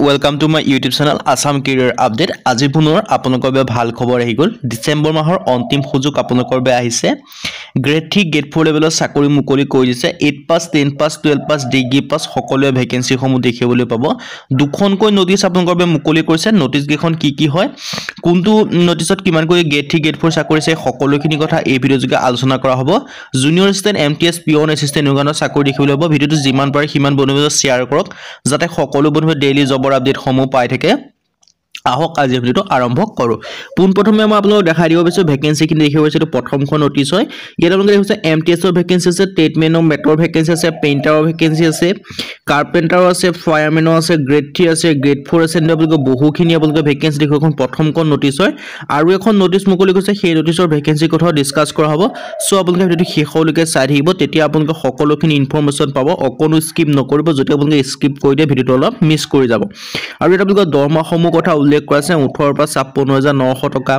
welcome to my YouTube channel Assam Career Update. আজি পুনৰ আপোনালোকৰ বাবে ভাল খবৰ আহি গল। ডিসেম্বৰ মাহৰ অন্তিম সুযোগ আপোনালোকৰ বাবে আহিছে। গ্ৰেড 3 গ্ৰেড 4 লেভেলৰ চাকৰি মুকলি কৰি দিছে। 8 pass 10 pass 12 pass degree pass সকলোৱে ভ্যাকেন্সি সমূহ দেখিবলৈ পাব। দুখনকৈ নোটিছ আপোনালোকৰ বাবে মুকলি কৰিছে। নোটিছ কেইখন কি হয়, কোনটো নোটিছত কিমানকৈ গ্ৰেড 3 গ্ৰেড 4 চাকৰি আছে সকলোখিনি কথা এই ভিডিঅ' যোগে আলোচনা কৰা হ'ব। Junior assistant MTS peon assistant নিয়োগৰ চাকৰি দেখিবলৈ পাব। ভিডিঅ'টো যিমান পাৰে সিমান বন্ধুবৰ্গ শ্বেয়াৰ কৰক যাতে সকলো বন্ধুৱে ডেইলি জবৰ আপডেট সমূহ পাই থাকে। আহক আজি ভিডিওটো আৰম্ভ কৰো। পোনপ্ৰথমে মই আপোনালোকক দেখাই দিব বিচাৰো ভ্যাকেন্সি খিনি দেখিব বিচাৰো। প্ৰথমখন নোটিছ হয়, ইয়াত আপোনালোকে দেখিছে এমটিএস ৰ ভ্যাকেন্সি আছে, টেটমেন অফ মেটৰ ভ্যাকেন্সি আছে, পেইন্টাৰৰ ভ্যাকেন্সি আছে, কাৰ্পেন্টাৰৰ আছে, ফায়াৰমেনৰ আছে, গ্ৰেড 3 আছে, গ্ৰেড 4 আছে। আপোনালোকে বহুখিনি আপোনালোকে ভ্যাকেন্সি দেখিব। এখন প্ৰথমখন নোটিছ হয় আৰু এখন নোটিছ মুকলি কৰিছে। সেই নোটিছৰ ভ্যাকেন্সি কথা ডিসকাস কৰা হ'ব। সো আপোনালোকে ভিডিওটো শেষলৈকে চাই থাকিব, তেতিয়া আপোনালোকে সকলোখিনি ইনফৰমেশন পাব। অকনো স্কিপ নকৰিব, যদি আপোনালোকে স্কিপ কৰি দিয়ে ভিডিওটো অলপ মিছ কৰি যাব। আৰু এটা আপোনালোকে দৰমহাসমূহ কথা উল্লেখ কৰা আছে। 18 পৰা 56,900 টকা,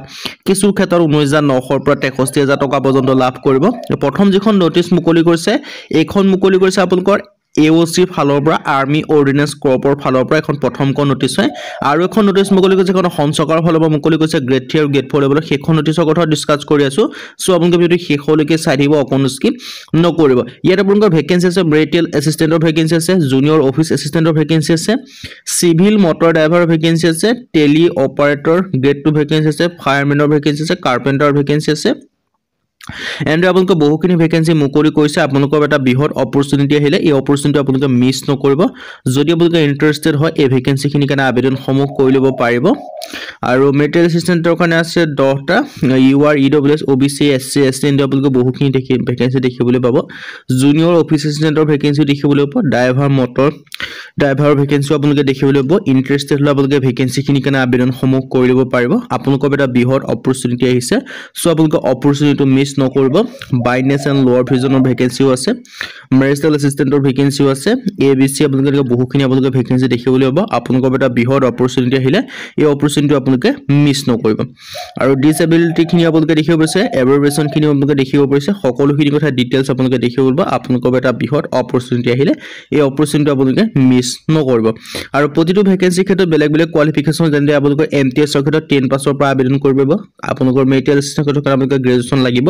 কিছু ক্ষেত্ৰত 19,900 পৰা 63,000 টকা পৰ্যন্ত লাভ কৰিব। প্ৰথম যিখন নোটিছ মুকলি কৰিছে এইখন মুকলি কৰিছে আপোনালোকৰ AOC ফালৰ পৰা আৰ্মি অৰ্ডিনেন্স কৰ্পৰ ফালৰ পৰা এখন প্ৰথমখন নোটিছ হয়। আৰু এখন নোটিছ মুকলি কৰিছে এখন অসম চৰকাৰৰ ফালৰ পৰা মুকলি কৰিছে গ্ৰেড 3 আৰু গ্ৰেড 4 লেভেলৰ। সেইখন নোটিছৰ কথা ডিসকাস কৰি আছো। সো আপোনালোকে ভিডিওটো শেষলৈকে চাই দিব, অকনো স্কিপ নকৰিব। ইয়াত আপোনালোকৰ ভ্যাকেন্সি আছে, মেৰিটেল এসিস্ট্যান্টৰ ভ্যাকেন্সি আছে, জুনিয়ৰ অফিচ এসিস্ট্যান্টৰ ভ্যাকেন্সি আছে, সিভিল মটৰ ড্ৰাইভাৰৰ ভ্যাকেন্সি আছে, টেলি অপাৰেটৰ গ্ৰেড 2 ভ্যাকেন্সি আছে, ফায়াৰমেনৰ ভ্যাকেন্সি আছে, কাৰ্পেন্টাৰৰ ভ্যাকেন্সি আছে। এন্ড আপোনালোকে বহুখিনি ভ্যাকেন্সি মুকলি কৰিছে। আপোনালোকৰ এটা বৃহৎ অপৰচুনিটি আহিলে এই অপৰচুনিটি আপোনালোকে মিছ নকৰিব। যদি আপোনালোকে ইন্টাৰেস্টেড হয় এই ভ্যাকেন্সিখিনি কাৰণে আবেদনসমূহ কৰি ল'ব পাৰিব। আৰু মেৰিটেল এসিস্ট্যান্টৰ কাৰণে আছে 10টা, UR EWS OBC SC ST আপোনালোকে বহুখিনি ভ্যাকেন্সি দেখিবলৈ পাব। জুনিয়ৰ অফিচ এসিস্ট্যান্টৰ ভ্যাকেন্সি দেখিবলৈ পাব, ড্ৰাইভাৰ মটৰ ড্ৰাইভাৰৰ ভ্যাকেন্সি আপোনালোকে দেখিবলৈ পাব। ইন্টাৰেস্টেড হলে আপোনালোকে ভ্যাকেন্সিখিনি কাৰণে আবেদনসমূহ কৰি ল'ব পাৰিব। আপোনালোকৰ এটা বৃহৎ অপৰচুনিটি আহিছে। সো আপোনালোকে অপৰচুনিটিটো মিছ নকৰিব। বাইনেছ এণ্ড লোৱাৰ ভিজনৰ ভ্যাকেন্সিও আছে, মেৰিটেল এসিস্ট্যান্টৰ ভ্যাকেন্সিও আছে, ABC আপোনালোকে বহুখিনি আপোনালোকে ভ্যাকেন্সি দেখিবলৈ পাব। আপোনালোকৰ এটা বৃহৎ অপৰচুনিটি আহিলে এই অপৰচুনিটি আপোনালোকে মিছ নকৰিব। আৰু ডিসএবিলিটি খিনি আপোনালোকে দেখিব পাৰিছে, এভাৰভেশন খিনি আপোনালোকে দেখিব পাৰিছে। সকলোখিনি কথা ডিটেইলছ আপোনালোকে দেখিব পাৰিব। আপোনালোকৰ এটা বৃহৎ অপৰচুনিটি আহিলে এই অপৰচুনিটি আপোনালোকে মিছ নকৰিব। আৰু প্ৰতিটো ভ্যাকেন্সিৰ ক্ষেত্ৰত বেলেগ বেলেগ কোৱালিফিকেশন, যেনে আপোনালোকৰ এমটিএস ৰ ক্ষেত্ৰত 10 পাছৰ পৰা আবেদন কৰিব পাৰিব। আপোনালোকৰ মেৰিটেল এসিস্ট্যান্টৰ ক্ষেত্ৰত আপোনালোকে গ্ৰেজুৱেচন লাগিব।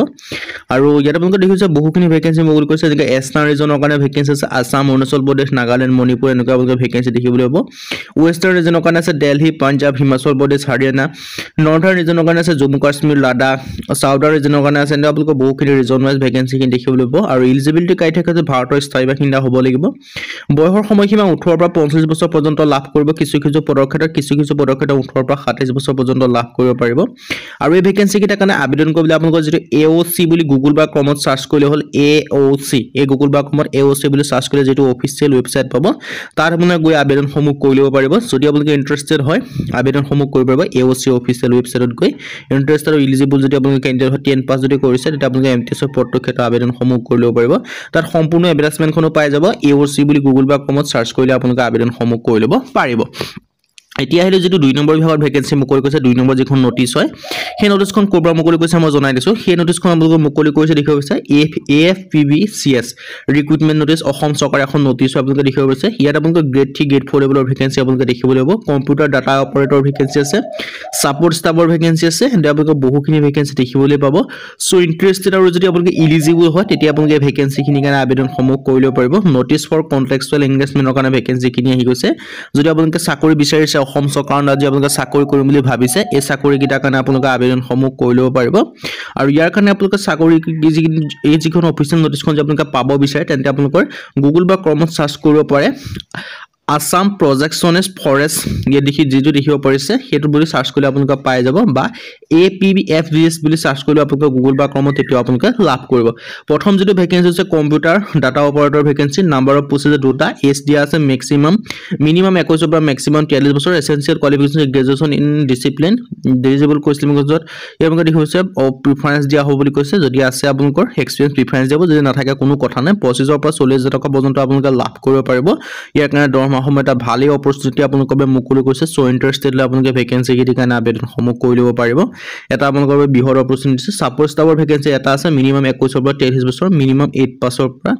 আৰু ইয়াত আপোনালোকে দেখিছে বহুখিনি ভ্যাকেন্সি মুকলি কৰিছে, যেনে এছটাৰ্ণ ৰিজনৰ কাৰণে ভ্যাকেন্সি আছে, আসাম, অৰুণাচল প্ৰদেশ, নাগালেণ্ড, মণিপুৰ এনেকুৱা আপোনালোকে ভ্যাকেন্সি দেখিবলৈ পাব। ৱেষ্টাৰ্ণ ৰিজনৰ কাৰণে আছে দিল্লী, পাঞ্জাব, হিমাচল প্ৰদেশ, হাৰিয়ানা। নৰ্থাৰ্ণ ৰিজনৰ কাৰণে আছে জম্মু কাশ্মীৰ, লাডাখ। সাউথাৰ্ণ ৰিজনৰ কাৰণে আছে আপোনালোকে বহুখিনি ৰিজন ওয়াইজ ভ্যাকেন্সিখিনি দেখিবলৈ পাব। আৰু এলিজিবিলিটি ক্ৰাইটেৰিয়া ভাৰতৰ স্থায়ী বাসিন্দা হ'ব লাগিব। বয়সৰ সময়সীমা 18 পৰা 45 বছৰ পৰ্যন্ত লাভ কৰিব। কিছু পদৰ ক্ষেত্ৰত 18 পৰা 27 বছৰ পৰ্যন্ত লাভ কৰিব পাৰিব। আৰু এই ভ্যাকেন্সি কেইটাৰ কাৰণে আবেদন কৰিবলৈ আপোনালোকৰ যিটো AOC বুলি গুগল বা ক্ৰমত সাৰ্চ কৰিলে হ'ল AOC, এই গুগল বা ক্ৰমত AOC বুলি সাৰ্চ কৰিলে যেটো অফিচিয়েল ওয়েবসাইট পাব, তাত আপোনালোকে গৈ আবেদনসমূহ কৰি ল'ব পাৰিব। যদি আপোনালোকে ইন্টাৰেস্টেড হয় আবেদনসমূহ কৰিব পাৰিব AOC অফিচিয়েল ওয়েবসাইটত গৈ। ইন্টাৰেস্টেড আৰু এলিজিবল যদি আপোনালোকে কেণ্ডিডেট হয় 10 পাছ যদি কৰিছে তেতিয়া আপোনালোকে এমটিএস ৰ পদটোৰ ক্ষেত্ৰত আবেদনসমূহ কৰি ল'ব পাৰিব। তাত সম্পূৰ্ণ এডভাৰটাইজমেণ্টখনো পাই যাব। AOC বুলি গুগল বা ক্ৰমত সাৰ্চ কৰিলে আপোনালোকে আবেদনসমূহ কৰি ল'ব পাৰিব। এতিয়া আহিলে যেটো 2 নম্বৰ বিভাগৰ ভ্যাকেন্সি মুকলি কৰিছে, 2 নম্বৰ যিখন নোটিছ হয় সেই নোটিছখন কোৰবা মুকলি কৰিছে মই জনাই দিছো। সেই নোটিছখন আপোনালোকে মুকলি কৰিছে দেখিব পাৰিছে AFPBCS ৰিক্ৰুটমেন্ট নোটিছ, অসম চৰকাৰৰ এখন নোটিছ আপোনালোকে দেখিব পাৰিছে। ইয়াত আপোনালোকে গ্ৰেড 3 গ্ৰেড 4 লেভেলৰ ভ্যাকেন্সি আপোনালোকে দেখিবলৈ পাব। কম্পিউটাৰ ডাটা অপাৰেটৰ ভ্যাকেন্সি আছে, সাপোৰ্ট ষ্টাফৰ ভ্যাকেন্সি আছে, আপোনালোকে বহুখিনি ভ্যাকেন্সি দেখিবলৈ পাব। সো ইন্টাৰেস্টেড আৰু যদি আপোনালোকে এলিজিবল হয় তেতিয়া আপোনালোকে ভ্যাকেন্সিখিনিৰ কাৰণে আবেদনসমূহ কৰি ল'ব পাৰিব। নোটিছ ফৰ কন্টেক্সচুৱেল এংগেজমেন্টৰ কাৰণে ভ্যাকেন্সিখিনি আহি গৈছে। যদি আপোনালোকে চাকৰি বিচাৰিছে অসম চৰকাৰৰ যদি আপোনালোকে চাকৰি কৰিম বুলি ভাবিছে এই চাকৰি কিটাৰ কাৰণে আপোনালোকে আবেদনসমূহ কৰি ল'ব পাৰিব। আৰু ইয়াৰ কাৰণে আপোনালোকে চাকৰি এই যিখন অফিচিয়েল নোটিছখন যদি আপোনালোকে পাব বিচাৰে তেন্তে আপোনালোকৰ গুগল বা ক্ৰমত সাৰ্চ কৰিব পাৰে আসাম প্ৰজেকশ্যনিষ্ট ফৰেষ্ট, ইয়াত যিটো দেখিব পাৰিছে সেইটো বুলি সাৰ্চ কৰিলে আপোনালোকে পাই যাব। বা APBFGS বুলি সাৰ্চ কৰিলে আপোনালোকে গুগল বা ক্ৰমত তেতিয়া আপোনালোকে লাভ কৰিব। প্ৰথম যেটো ভ্যাকেন্সি আছে computer data operator vacancy, number of post আছে 2টা, এজ দিয়া আছে মিনিমাম 21 পৰা মেক্সিমাম 43 বছৰ, essential qualification graduation in discipline, disable কোৱালিফিকেশনত আপোনালোকে দেখিছে প্ৰিফাৰেন্স দিয়া হ'ব বুলি কৈছে। যদি আছে আপোনালোকৰ এক্সপেৰিয়েন্স প্ৰিফাৰেন্স দিব, যদি নাথাকে কোনো কথা নাই। 25 পৰা 40,000 টকা পৰ্যন্ত আপোনালোকে লাভ কৰিব পাৰিব। ইয়াৰ কাৰণে দৰমহা সময় ভালেই অপৰচুনিটি আপোনালোকে মুকলি কৰিছে। সো ইন্টাৰেস্টেড হলে আপোনালোকে ভ্যাকেন্সি কেইটাৰ কাৰণে আবেদনসমূহ কৰি ল'ব পাৰিব। এটা আপোনালোকৰ বাবে বৃহৎ অপৰচুনিটি আছে ছাপোৰ্ট ষ্টাফৰ ভেকেন্সি এটা আছে মিনিমাম 21 ৰ পৰা 23 বছৰ মিনিমাম 8 পাছৰ পৰা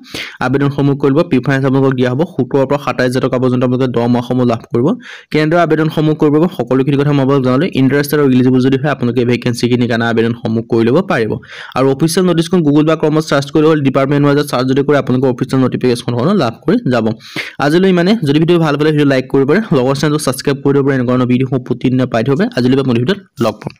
আবেদনসমূহ কৰিব প্ৰিফাৰেন্স আপোনালোকক দিয়া হ'ব 17 ৰ পৰা 27 টকা পৰ্যন্ত আপোনালোকে দৰমহাসমূহ লাভ কৰিব কেনেদৰে আবেদনসমূহ কৰিব সকলোখিনি কথা মই আপোনালোকক জনালো ইন্টাৰেষ্টেড আৰু এলিজিবল যদি হয় আপোনালোকে ভেকেন্সিখিনি কাৰণে আবেদনসমূহ কৰি ল'ব পাৰিব আৰু অফিচিয়েল নোটিছখন গুগল বা ক্ৰমত সাৰ্চ কৰি হ'ল ডিপাৰ্টমেণ্ট ৱাইজত সাৰ্চ যদি কৰে আপোনালোকে অফিচিয়েল নটিফিকেশনখন লাভ কৰি যাব আজিলৈ মানে যদি ভিডিও ভাল পালে ভিডিও লাইক কৰিব পাৰে লগৰ চেনেলটো সাবস্ক্ৰাইব কৰি দিব পাৰে এনেকুৱা ভিডিও প্ৰতিদিনে পাই থাকিব আজিলৈ মই ভিডিওত লগ পাম